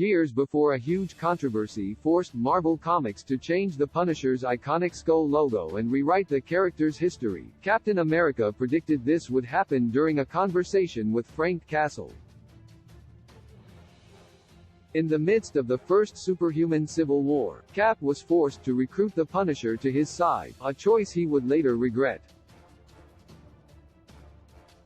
years before a huge controversy forced Marvel Comics to change the Punisher's iconic skull logo and rewrite the character's history. Captain America predicted this would happen during a conversation with Frank Castle. In the midst of the first superhuman civil war, Cap was forced to recruit the Punisher to his side, a choice he would later regret.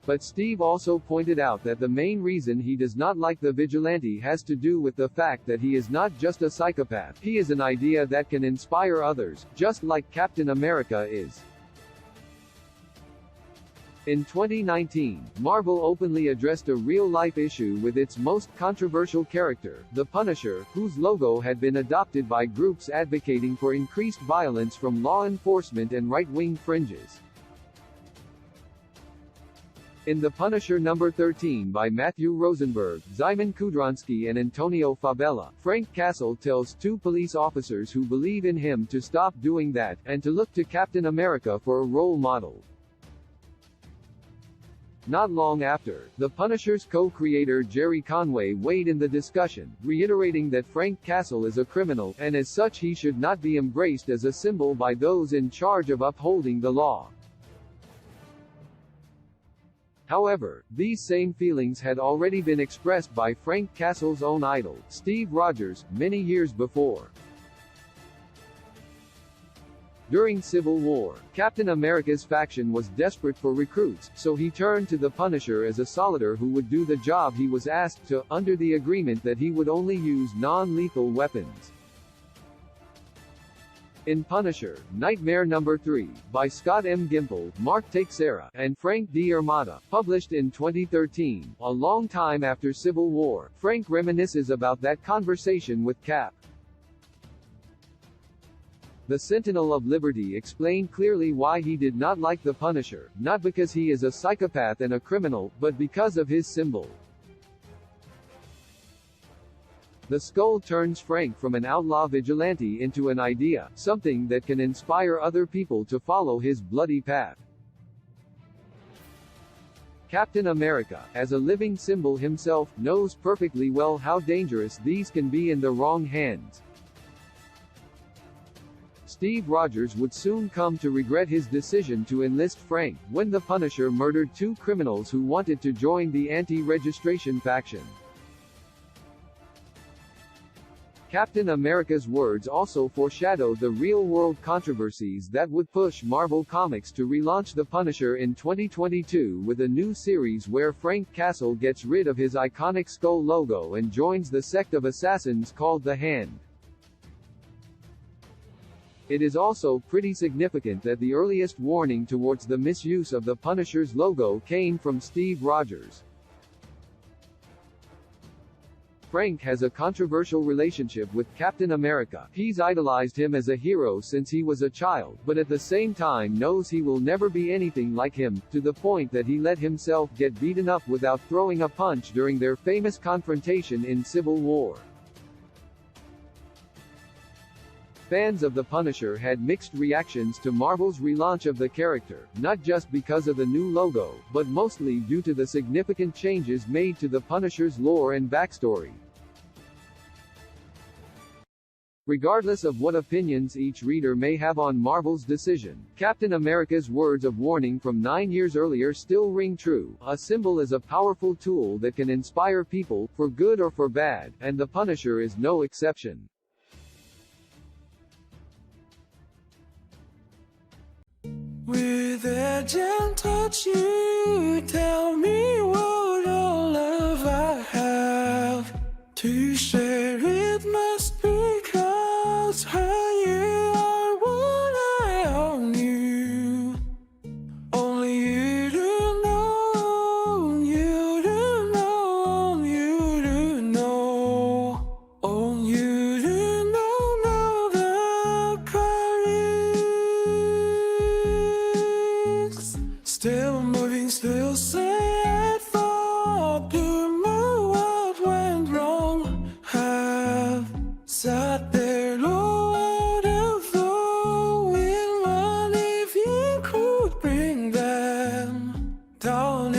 But Steve also pointed out that the main reason he does not like the Vigilante has to do with the fact that he is not just a psychopath, he is an idea that can inspire others, just like Captain America is. In 2019, Marvel openly addressed a real-life issue with its most controversial character, the Punisher, whose logo had been adopted by groups advocating for increased violence from law enforcement and right-wing fringes. In The Punisher No. 13 by Matthew Rosenberg, Szymon Kudranski and Antonio Fabela, Frank Castle tells two police officers who believe in him to stop doing that, and to look to Captain America for a role model. Not long after, The Punisher's co-creator Jerry Conway weighed in the discussion, reiterating that Frank Castle is a criminal, and as such he should not be embraced as a symbol by those in charge of upholding the law. However, these same feelings had already been expressed by Frank Castle's own idol, Steve Rogers, many years before. During Civil War, Captain America's faction was desperate for recruits, so he turned to the Punisher as a solider who would do the job he was asked to, under the agreement that he would only use non-lethal weapons. In Punisher, Nightmare No. 3, by Scott M. Gimple, Mark Teixeira, and Frank D'Armata, published in 2013, a long time after Civil War, Frank reminisces about that conversation with Cap. The Sentinel of Liberty explained clearly why he did not like the Punisher, not because he is a psychopath and a criminal, but because of his symbol. The skull turns Frank from an outlaw vigilante into an idea, something that can inspire other people to follow his bloody path. Captain America, as a living symbol himself, knows perfectly well how dangerous these can be in the wrong hands. Steve Rogers would soon come to regret his decision to enlist Frank, when the Punisher murdered two criminals who wanted to join the anti-registration faction. Captain America's words also foreshadowed the real-world controversies that would push Marvel Comics to relaunch The Punisher in 2022 with a new series where Frank Castle gets rid of his iconic skull logo and joins the sect of assassins called the Hand. It is also pretty significant that the earliest warning towards the misuse of the Punisher's logo came from Steve Rogers. Frank has a controversial relationship with Captain America. He's idolized him as a hero since he was a child, but at the same time knows he will never be anything like him, to the point that he let himself get beaten up without throwing a punch during their famous confrontation in Civil War. Fans of The Punisher had mixed reactions to Marvel's relaunch of the character, not just because of the new logo, but mostly due to the significant changes made to the Punisher's lore and backstory. Regardless of what opinions each reader may have on Marvel's decision, Captain America's words of warning from 9 years earlier still ring true. A symbol is a powerful tool that can inspire people, for good or for bad, and the Punisher is no exception. With a gentle touch, you tell me what all love I have to share. It must be 'cause you are what I all knew. Only you do know, you do know, you do know. Oh, you do know the courage. Still moving, still sad thought. Do you know what went wrong? Have sat there Lord of the wind. What if you could bring them down